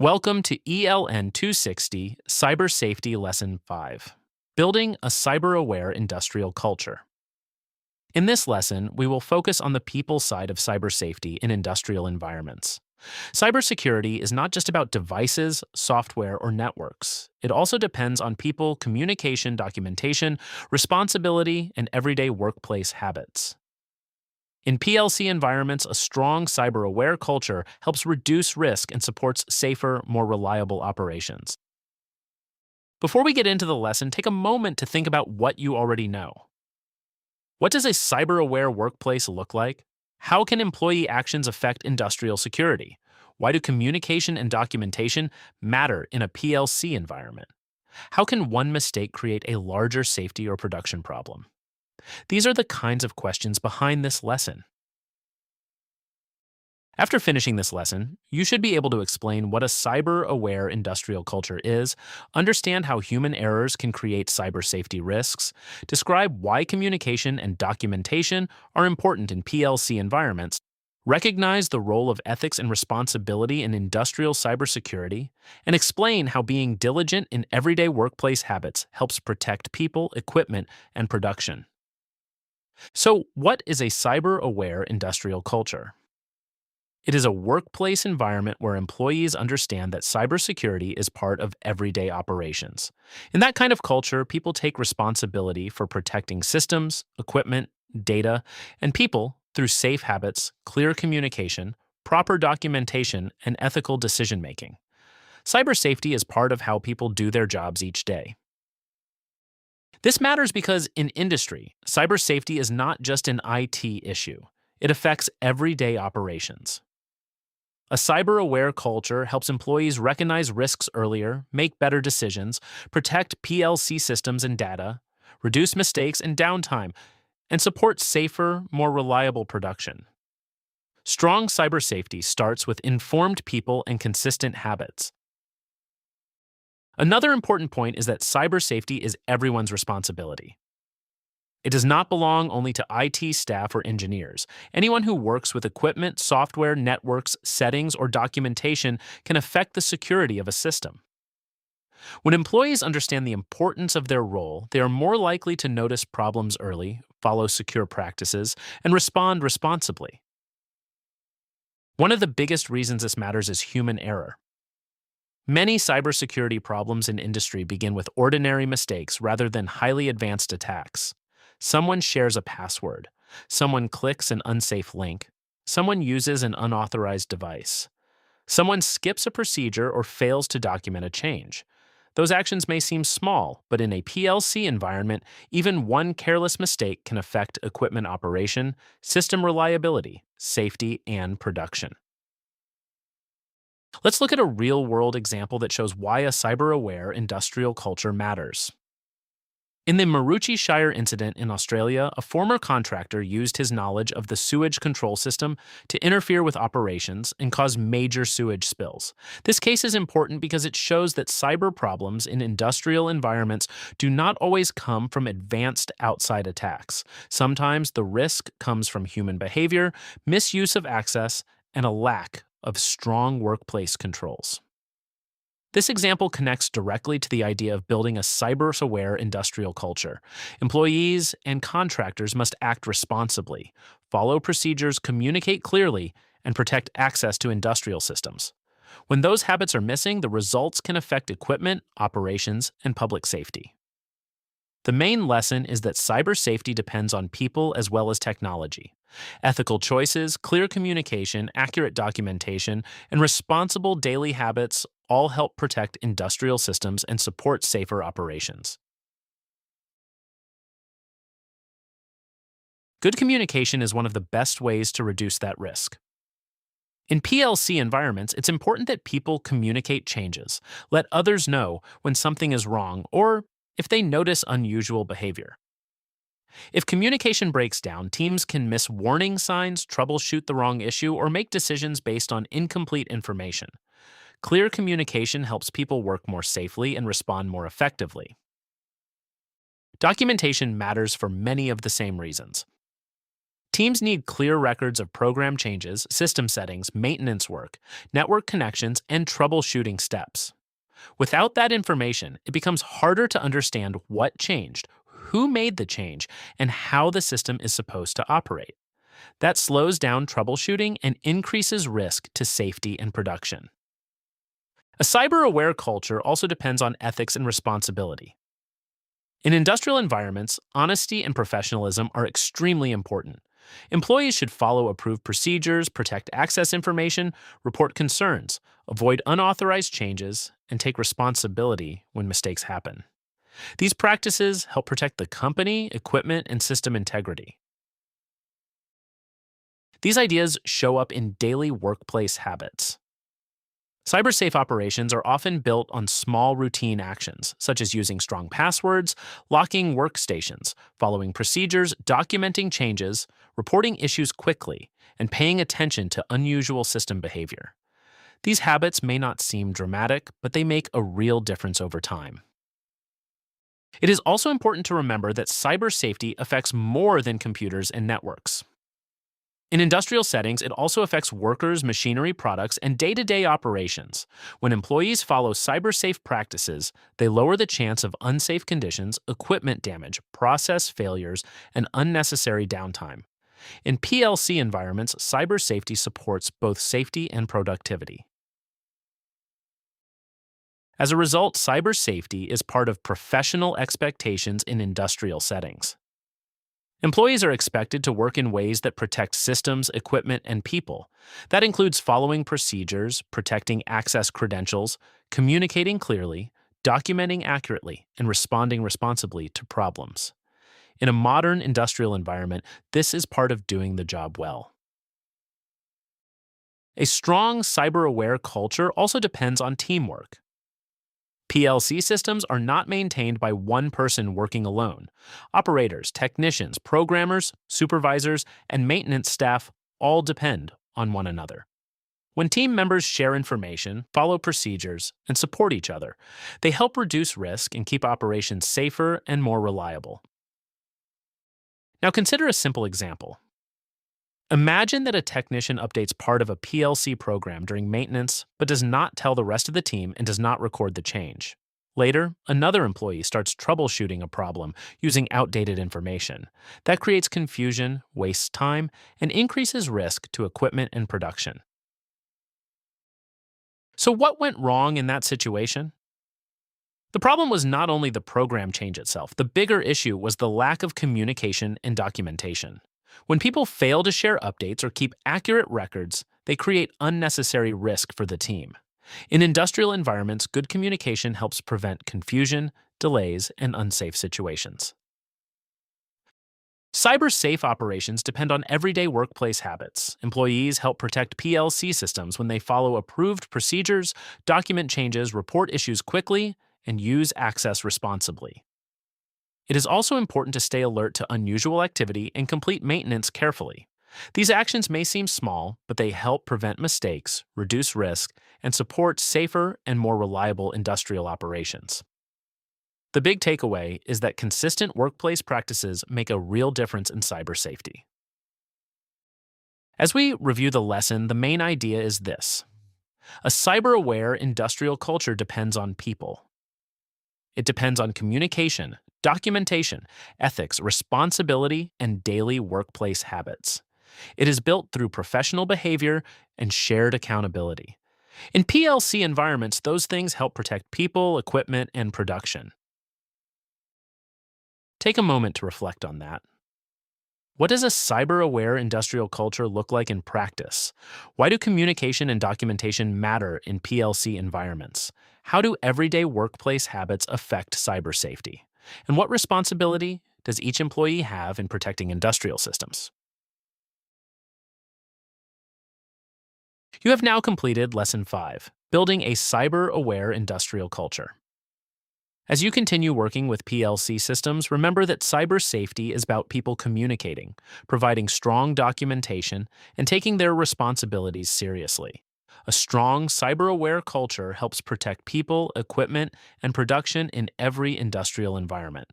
Welcome to ELN 260 Cyber Safety Lesson 5, Building a Cyber-Aware Industrial Culture. In this lesson, we will focus on the people side of cyber safety in industrial environments. Cybersecurity is not just about devices, software, or networks. It also depends on people, communication, documentation, responsibility, and everyday workplace habits. In PLC environments, a strong cyber-aware culture helps reduce risk and supports safer, more reliable operations. Before we get into the lesson, take a moment to think about what you already know. What does a cyber-aware workplace look like? How can employee actions affect industrial security? Why do communication and documentation matter in a PLC environment? How can one mistake create a larger safety or production problem? These are the kinds of questions behind this lesson. After finishing this lesson, you should be able to explain what a cyber-aware industrial culture is, understand how human errors can create cyber safety risks, describe why communication and documentation are important in PLC environments, recognize the role of ethics and responsibility in industrial cybersecurity, and explain how being diligent in everyday workplace habits helps protect people, equipment, and production. So, what is a cyber-aware industrial culture? It is a workplace environment where employees understand that cybersecurity is part of everyday operations. In that kind of culture, people take responsibility for protecting systems, equipment, data, and people through safe habits, clear communication, proper documentation, and ethical decision-making. Cyber safety is part of how people do their jobs each day. This matters because in industry, cyber safety is not just an IT issue. It affects everyday operations. A cyber-aware culture helps employees recognize risks earlier, make better decisions, protect PLC systems and data, reduce mistakes and downtime, and support safer, more reliable production. Strong cyber safety starts with informed people and consistent habits. Another important point is that cyber safety is everyone's responsibility. It does not belong only to IT staff or engineers. Anyone who works with equipment, software, networks, settings, or documentation can affect the security of a system. When employees understand the importance of their role, they are more likely to notice problems early, follow secure practices, and respond responsibly. One of the biggest reasons this matters is human error. Many cybersecurity problems in industry begin with ordinary mistakes rather than highly advanced attacks. Someone shares a password. Someone clicks an unsafe link. Someone uses an unauthorized device. Someone skips a procedure or fails to document a change. Those actions may seem small, but in a PLC environment, even one careless mistake can affect equipment operation, system reliability, safety, and production. Let's look at a real-world example that shows why a cyber-aware industrial culture matters. In the Maroochydore incident in Australia, a former contractor used his knowledge of the sewage control system to interfere with operations and cause major sewage spills. This case is important because it shows that cyber problems in industrial environments do not always come from advanced outside attacks. Sometimes the risk comes from human behavior, misuse of access, and a lack of strong workplace controls. This example connects directly to the idea of building a cyber-aware industrial culture. Employees and contractors must act responsibly, follow procedures, communicate clearly, and protect access to industrial systems. When those habits are missing, the results can affect equipment, operations, and public safety. The main lesson is that cyber safety depends on people as well as technology. Ethical choices, clear communication, accurate documentation, and responsible daily habits all help protect industrial systems and support safer operations. Good communication is one of the best ways to reduce that risk. In PLC environments, it's important that people communicate changes, let others know when something is wrong, or if they notice unusual behavior. If communication breaks down, teams can miss warning signs, troubleshoot the wrong issue, or make decisions based on incomplete information. Clear communication helps people work more safely and respond more effectively. Documentation matters for many of the same reasons. Teams need clear records of program changes, system settings, maintenance work, network connections, and troubleshooting steps. Without that information, it becomes harder to understand what changed, who made the change, and how the system is supposed to operate. That slows down troubleshooting and increases risk to safety and production. A cyber aware culture also depends on ethics and responsibility. In industrial environments, honesty and professionalism are extremely important. Employees should follow approved procedures, protect access information, report concerns, avoid unauthorized changes, and take responsibility when mistakes happen. These practices help protect the company, equipment, and system integrity. These ideas show up in daily workplace habits. Cybersafe operations are often built on small routine actions, such as using strong passwords, locking workstations, following procedures, documenting changes, reporting issues quickly, and paying attention to unusual system behavior. These habits may not seem dramatic, but they make a real difference over time. It is also important to remember that cyber safety affects more than computers and networks. In industrial settings, it also affects workers, machinery, products, and day-to-day operations. When employees follow cyber-safe practices, they lower the chance of unsafe conditions, equipment damage, process failures, and unnecessary downtime. In PLC environments, cyber safety supports both safety and productivity. As a result, cyber safety is part of professional expectations in industrial settings. Employees are expected to work in ways that protect systems, equipment, and people. That includes following procedures, protecting access credentials, communicating clearly, documenting accurately, and responding responsibly to problems. In a modern industrial environment, this is part of doing the job well. A strong cyber-aware culture also depends on teamwork. PLC systems are not maintained by one person working alone. Operators, technicians, programmers, supervisors, and maintenance staff all depend on one another. When team members share information, follow procedures, and support each other, they help reduce risk and keep operations safer and more reliable. Now consider a simple example. Imagine that a technician updates part of a PLC program during maintenance, but does not tell the rest of the team and does not record the change. Later, another employee starts troubleshooting a problem using outdated information. That creates confusion, wastes time, and increases risk to equipment and production. So what went wrong in that situation? The problem was not only the program change itself. The bigger issue was the lack of communication and documentation. When people fail to share updates or keep accurate records, they create unnecessary risk for the team. In industrial environments, good communication helps prevent confusion, delays, and unsafe situations. Cyber-safe operations depend on everyday workplace habits. Employees help protect PLC systems when they follow approved procedures, document changes, report issues quickly, and use access responsibly. It is also important to stay alert to unusual activity and complete maintenance carefully. These actions may seem small, but they help prevent mistakes, reduce risk, and support safer and more reliable industrial operations. The big takeaway is that consistent workplace practices make a real difference in cyber safety. As we review the lesson, the main idea is this: a cyber-aware industrial culture depends on people. It depends on communication, documentation, ethics, responsibility, and daily workplace habits. It is built through professional behavior and shared accountability. In PLC environments, those things help protect people, equipment, and production. Take a moment to reflect on that. What does a cyber-aware industrial culture look like in practice? Why do communication and documentation matter in PLC environments? How do everyday workplace habits affect cyber safety? And what responsibility does each employee have in protecting industrial systems? You have now completed Lesson 5, Building a Cyber-Aware Industrial Culture. As you continue working with PLC systems, remember that cyber safety is about people communicating, providing strong documentation, and taking their responsibilities seriously. A strong, cyber-aware culture helps protect people, equipment, and production in every industrial environment.